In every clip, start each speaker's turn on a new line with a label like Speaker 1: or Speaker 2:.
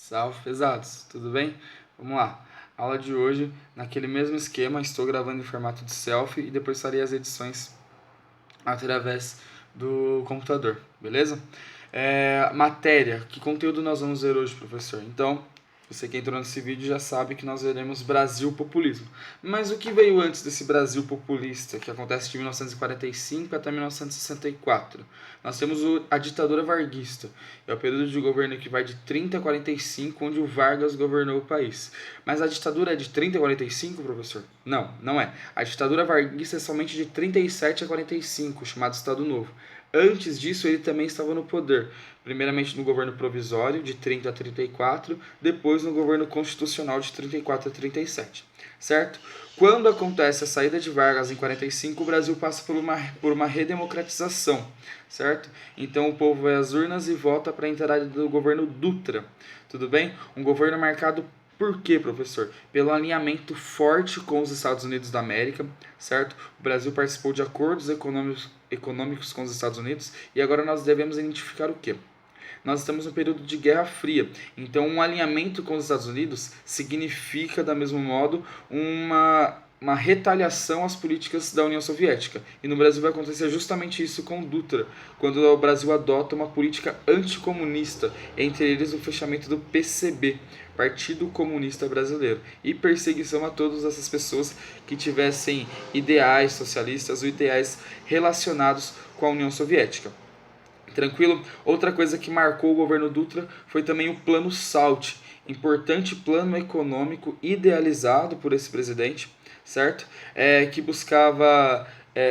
Speaker 1: Salve, pesados, tudo bem? Vamos lá. Aula de hoje, naquele mesmo esquema, estou gravando em formato de selfie e depois farei as edições através do computador, beleza? Matéria, que conteúdo nós vamos ver hoje, professor? Então, você que entrou nesse vídeo já sabe que nós veremos Brasil populismo. Mas o que veio antes desse Brasil populista, que acontece de 1945 até 1964? Nós temos a ditadura varguista. É o período de governo que vai de 30 a 45, onde o Vargas governou o país. Mas a ditadura é de 30 a 45, professor? Não, não é. A ditadura varguista é somente de 37 a 45, chamado Estado Novo. Antes disso, ele também estava no poder, primeiramente no governo provisório, de 30 a 34, depois no governo constitucional, de 34 a 37, certo? Quando acontece a saída de Vargas em 45, o Brasil passa por uma redemocratização, certo? Então o povo vai às urnas e vota para a entrada do governo Dutra, tudo bem? Um governo marcado por quê, professor? Pelo alinhamento forte com os Estados Unidos da América, certo? O Brasil participou de acordos econômicos com os Estados Unidos e agora nós devemos identificar o quê? Nós estamos no período de Guerra Fria, então um alinhamento com os Estados Unidos significa, da mesmo modo, uma retaliação às políticas da União Soviética. E no Brasil vai acontecer justamente isso com o Dutra, quando o Brasil adota uma política anticomunista, entre eles o fechamento do PCB, Partido Comunista Brasileiro, e perseguição a todas essas pessoas que tivessem ideais socialistas ou ideais relacionados com a União Soviética. Tranquilo? Outra coisa que marcou o governo Dutra foi também o Plano SALT, importante plano econômico idealizado por esse presidente, certo? Que buscava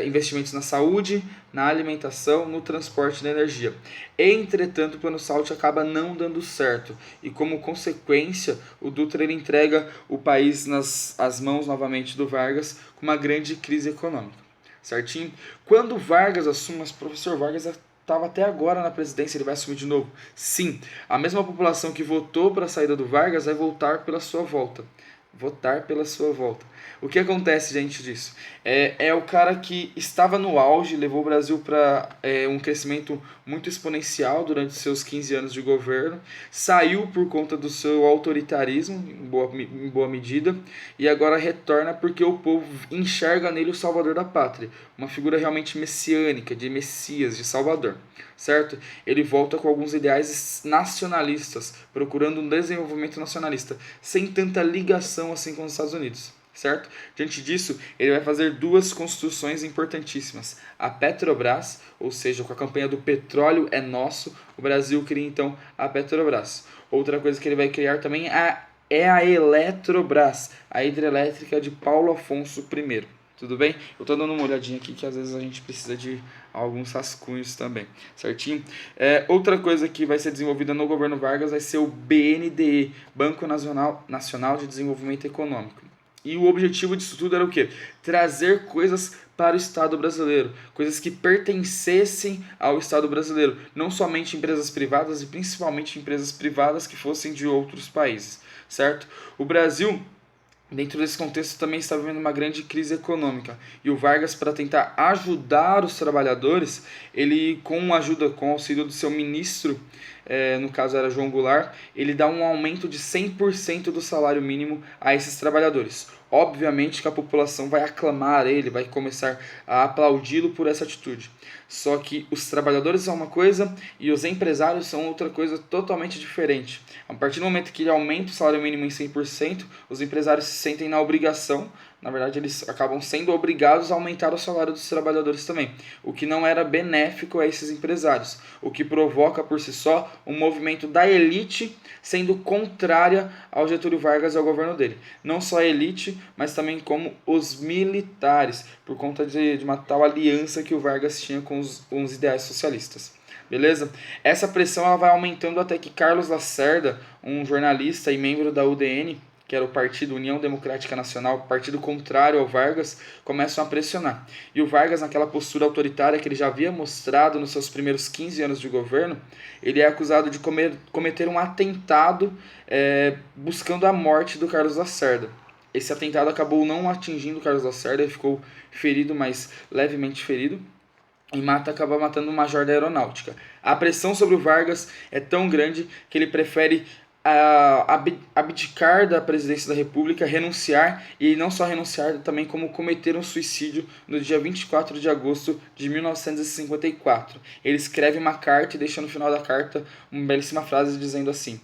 Speaker 1: investimentos na saúde, na alimentação, no transporte e na energia. Entretanto, o Plano SALT acaba não dando certo e, como consequência, o Dutra ele entrega o país nas as mãos novamente do Vargas com uma grande crise econômica. Certinho? Quando Vargas assume, mas professor Vargas estava até agora na presidência, ele vai assumir de novo? Sim, a mesma população que votou para a saída do Vargas vai voltar pela sua volta. Votar pela sua volta. O que acontece diante disso? É o cara que estava no auge, levou o Brasil para um crescimento muito exponencial durante seus 15 anos de governo, saiu por conta do seu autoritarismo, em boa medida, e agora retorna porque o povo enxerga nele o salvador da pátria, uma figura realmente messiânica, de Messias, de Salvador, certo? Ele volta com alguns ideais nacionalistas, procurando um desenvolvimento nacionalista, sem tanta ligação assim com os Estados Unidos, certo? Diante disso, ele vai fazer duas construções importantíssimas. A Petrobras, ou seja, com a campanha do petróleo é nosso, o Brasil cria então a Petrobras. Outra coisa que ele vai criar também é a Eletrobras, a hidrelétrica de Paulo Afonso I. Tudo bem? Eu tô dando uma olhadinha aqui que às vezes a gente precisa de alguns rascunhos também, certinho? Outra coisa que vai ser desenvolvida no governo Vargas vai ser o BNDE, Banco Nacional de Desenvolvimento Econômico. E o objetivo disso tudo era o quê? Trazer coisas para o Estado brasileiro, coisas que pertencessem ao Estado brasileiro, não somente empresas privadas e principalmente empresas privadas que fossem de outros países, certo? O Brasil, dentro desse contexto, também está vivendo uma grande crise econômica. E o Vargas, para tentar ajudar os trabalhadores, ele, com o auxílio do seu ministro, no caso era João Goulart, ele dá um aumento de 100% do salário mínimo a esses trabalhadores. Obviamente que a população vai aclamar ele, vai começar a aplaudi-lo por essa atitude. Só que os trabalhadores são uma coisa e os empresários são outra coisa totalmente diferente. A partir do momento que ele aumenta o salário mínimo em 100%, os empresários se sentem na obrigação, na verdade eles acabam sendo obrigados a aumentar o salário dos trabalhadores também, o que não era benéfico a esses empresários, o que provoca por si só um movimento da elite sendo contrária ao Getúlio Vargas e ao governo dele. Não só a elite, mas também como os militares, por conta de uma tal aliança que o Vargas tinha com os ideais socialistas. Beleza? Essa pressão ela vai aumentando até que Carlos Lacerda, um jornalista e membro da UDN, que era o Partido União Democrática Nacional, partido contrário ao Vargas, começam a pressionar. E o Vargas, naquela postura autoritária que ele já havia mostrado nos seus primeiros 15 anos de governo, ele é acusado de cometer um atentado buscando a morte do Carlos Lacerda. Esse atentado acabou não atingindo o Carlos Lacerda, ele ficou ferido, mas levemente ferido, e acaba matando o major da aeronáutica. A pressão sobre o Vargas é tão grande que ele prefere abdicar da presidência da República, renunciar, e não só renunciar, também como cometer um suicídio no dia 24 de agosto de 1954. Ele escreve uma carta e deixa no final da carta uma belíssima frase dizendo assim: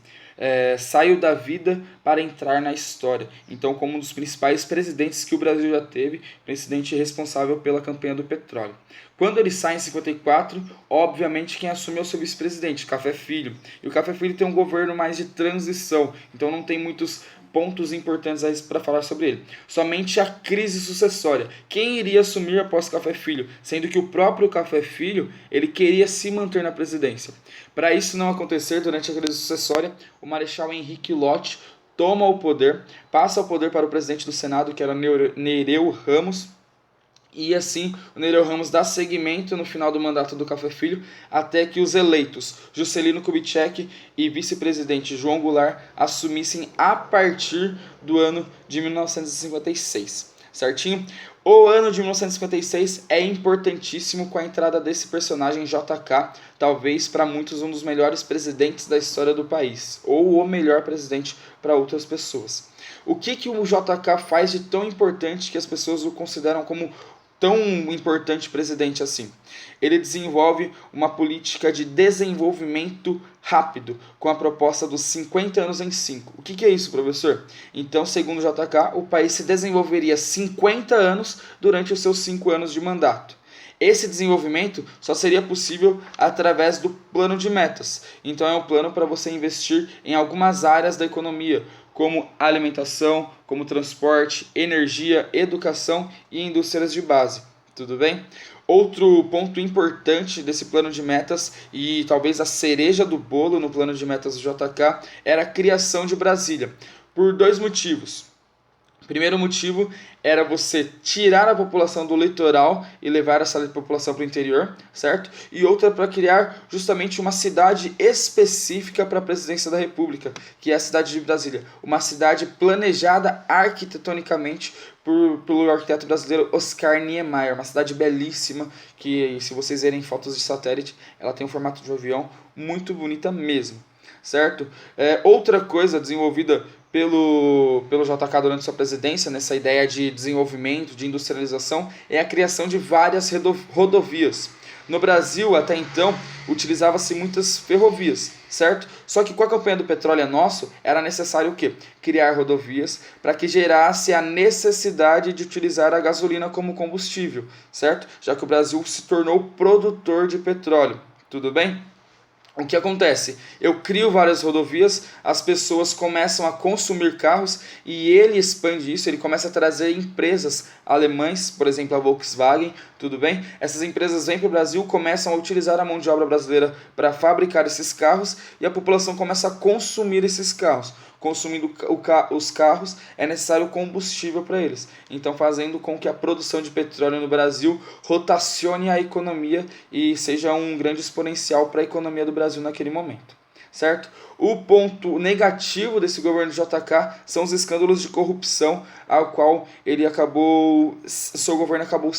Speaker 1: saio da vida para entrar na história. Então, como um dos principais presidentes que o Brasil já teve, presidente responsável pela campanha do petróleo. Quando ele sai em 54, obviamente quem assume é o seu vice-presidente, Café Filho. E o Café Filho tem um governo mais de transição, então não tem muitos pontos importantes para falar sobre ele. Somente a crise sucessória. Quem iria assumir após Café Filho? Sendo que o próprio Café Filho, ele queria se manter na presidência. Para isso não acontecer, durante a crise sucessória, o Marechal Henrique Lott toma o poder, passa o poder para o presidente do Senado, que era Nereu Ramos, e assim o Nereu Ramos dá seguimento no final do mandato do Café Filho, até que os eleitos Juscelino Kubitschek e vice-presidente João Goulart assumissem a partir do ano de 1956. Certinho? O ano de 1956 é importantíssimo com a entrada desse personagem JK, talvez para muitos um dos melhores presidentes da história do país, ou o melhor presidente para outras pessoas. O que o JK faz de tão importante que as pessoas o consideram como tão importante presidente assim? Ele desenvolve uma política de desenvolvimento rápido, com a proposta dos 50 anos em 5. O que é isso, professor? Então, segundo o JK, o país se desenvolveria 50 anos durante os seus 5 anos de mandato. Esse desenvolvimento só seria possível através do plano de metas. Então é um plano para você investir em algumas áreas da economia, como alimentação, como transporte, energia, educação e indústrias de base. Tudo bem? Outro ponto importante desse plano de metas, e talvez a cereja do bolo no plano de metas do JK, era a criação de Brasília, por 2 motivos. Primeiro motivo era você tirar a população do litoral e levar essa população para o interior, certo? E outra para criar justamente uma cidade específica para a presidência da República, que é a cidade de Brasília. Uma cidade planejada arquitetonicamente pelo arquiteto brasileiro Oscar Niemeyer. Uma cidade belíssima que, se vocês verem fotos de satélite, ela tem um formato de um avião muito bonita mesmo, certo? Outra coisa desenvolvida pelo JK durante sua presidência, nessa ideia de desenvolvimento, de industrialização, é a criação de várias rodovias. No Brasil, até então, utilizava-se muitas ferrovias, certo? Só que com a campanha do Petróleo é Nosso, era necessário o quê? Criar rodovias para que gerasse a necessidade de utilizar a gasolina como combustível, certo? Já que o Brasil se tornou produtor de petróleo. Tudo bem? O que acontece? Eu crio várias rodovias, as pessoas começam a consumir carros e ele expande isso, ele começa a trazer empresas alemãs, por exemplo a Volkswagen, tudo bem? Essas empresas vêm para o Brasil, começam a utilizar a mão de obra brasileira para fabricar esses carros e a população começa a consumir esses carros. Consumindo os carros, é necessário combustível para eles. Então, fazendo com que a produção de petróleo no Brasil rotacione a economia e seja um grande exponencial para a economia do Brasil naquele momento. Certo? O ponto negativo desse governo JK são os escândalos de corrupção ao qual seu governo acabou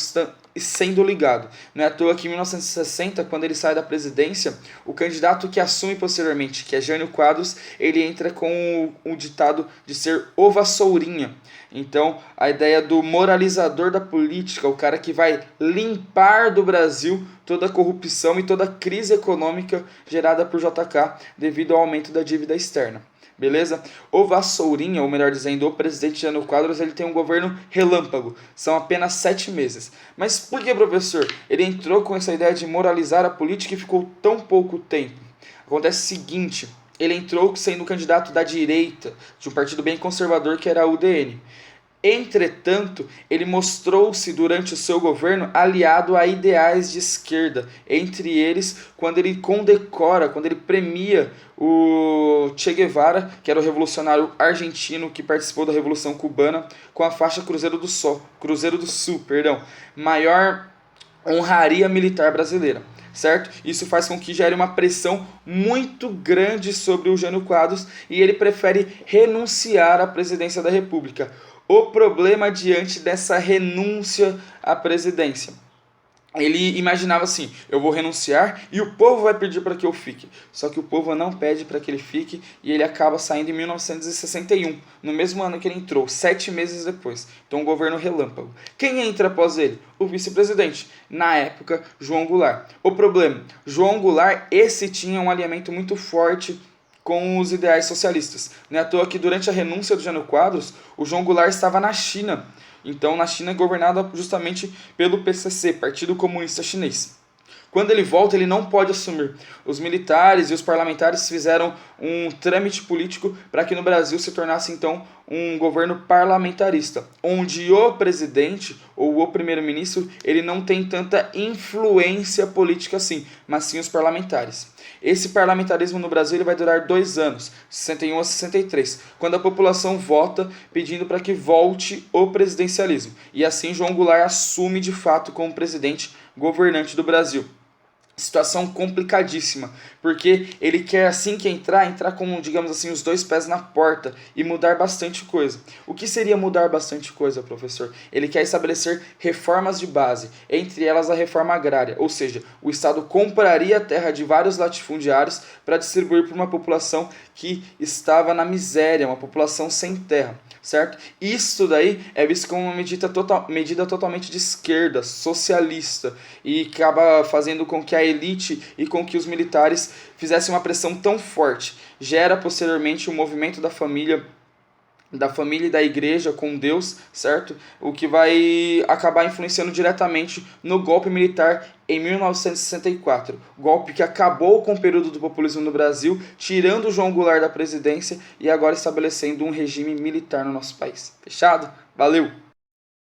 Speaker 1: sendo ligado. Não é à toa que em 1960, quando ele sai da presidência, o candidato que assume posteriormente, que é Jânio Quadros, ele entra com o ditado de ser o vassourinha. Então, a ideia do moralizador da política, o cara que vai limpar do Brasil toda a corrupção e toda a crise econômica gerada por JK devido ao aumento da dívida externa. Beleza? O Vassourinha, ou melhor dizendo, o presidente Jânio Quadros, ele tem um governo relâmpago. São apenas 7 meses. Mas por que, professor? Ele entrou com essa ideia de moralizar a política e ficou tão pouco tempo. Acontece o seguinte, ele entrou sendo candidato da direita, de um partido bem conservador que era a UDN. Entretanto, ele mostrou-se durante o seu governo aliado a ideais de esquerda, entre eles quando ele condecora, quando ele premia o Che Guevara, que era o revolucionário argentino que participou da Revolução Cubana, com a faixa Cruzeiro do Sul, maior honraria militar brasileira. Certo? Isso faz com que gere uma pressão muito grande sobre o Jânio Quadros e ele prefere renunciar à presidência da República. O problema diante dessa renúncia à presidência: ele imaginava assim: eu vou renunciar e o povo vai pedir para que eu fique. Só que o povo não pede para que ele fique e ele acaba saindo em 1961, no mesmo ano que ele entrou, 7 meses depois. Então, um governo relâmpago. Quem entra após ele? O vice-presidente, na época, João Goulart. O problema: João Goulart, esse tinha um alinhamento muito forte com os ideais socialistas. Não é à toa que durante a renúncia do Jânio Quadros, o João Goulart estava na China. Então, na China é governada justamente pelo PCC, Partido Comunista Chinês. Quando ele volta, ele não pode assumir. Os militares e os parlamentares fizeram um trâmite político para que no Brasil se tornasse então um governo parlamentarista, onde o presidente ou o primeiro-ministro ele não tem tanta influência política assim, mas sim os parlamentares. Esse parlamentarismo no Brasil ele vai durar 2 anos, 61 a 63, quando a população vota pedindo para que volte o presidencialismo. E assim João Goulart assume de fato como presidente governante do Brasil. Situação complicadíssima, porque ele quer assim que entrar com, digamos assim, os 2 pés na porta e mudar bastante coisa. O que seria mudar bastante coisa, professor? Ele quer estabelecer reformas de base, entre elas a reforma agrária, ou seja, o Estado compraria a terra de vários latifundiários para distribuir para uma população que estava na miséria, uma população sem terra. Certo? Isso daí é visto como uma medida totalmente de esquerda, socialista, e acaba fazendo com que a elite e com que os militares fizessem uma pressão tão forte. Gera posteriormente o movimento da família e da igreja com Deus, certo? O que vai acabar influenciando diretamente no golpe militar em 1964. Golpe que acabou com o período do populismo no Brasil, tirando o João Goulart da presidência e agora estabelecendo um regime militar no nosso país. Fechado? Valeu!